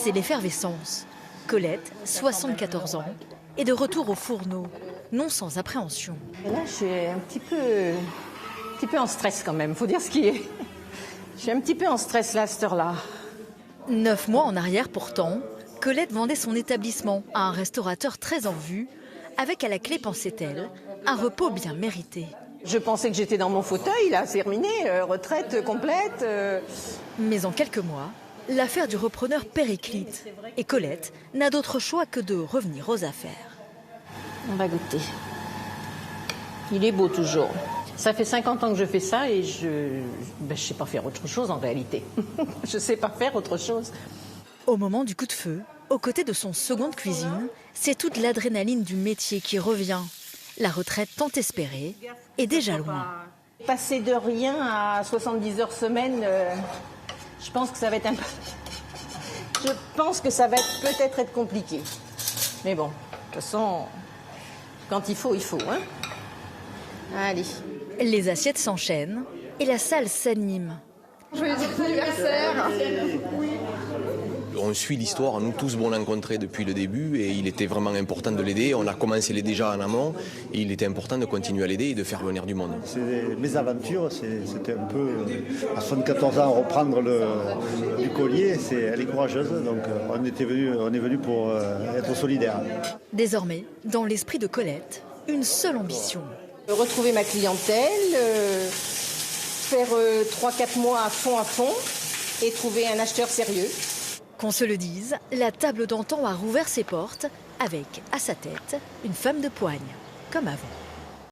C'est l'effervescence. Colette, 74 ans, est de retour au fourneau, non sans appréhension. Et là, je suis un petit peu en stress quand même, faut dire ce qui est. Je suis un petit peu en stress là, à cette heure-là. 9 mois en arrière pourtant, Colette vendait son établissement à un restaurateur très en vue, avec à la clé, pensait-elle, un repos bien mérité. Je pensais que j'étais dans mon fauteuil, là, c'est terminé, retraite complète. Mais en quelques mois, l'affaire du repreneur périclite. Et Colette n'a d'autre choix que de revenir aux affaires. On va goûter. Il est beau toujours. Ça fait 50 ans que je fais ça et je sais pas faire autre chose en réalité. Je sais pas faire autre chose. Au moment du coup de feu, aux côtés de son second de cuisine, c'est toute l'adrénaline du métier qui revient. La retraite tant espérée est déjà loin. Passer de rien à 70 heures semaine, je pense que ça va être Je pense que ça va peut-être être compliqué. Mais bon, de toute façon, quand il faut, hein. Allez. Les assiettes s'enchaînent et la salle s'anime. Joyeux anniversaire. On suit l'histoire, nous tous l'avons rencontré depuis le début et il était vraiment important de l'aider. On a commencé à l'aider déjà en amont et il était important de continuer à l'aider et de faire venir du monde. C'est mes aventures, c'était un peu à 74 ans reprendre du collier, elle est courageuse donc on est venu pour être solidaire. Désormais, dans l'esprit de Colette, une seule ambition. Retrouver ma clientèle, faire 3-4 mois à fond et trouver un acheteur sérieux. Qu'on se le dise, la table d'antan a rouvert ses portes avec, à sa tête, une femme de poigne, comme avant.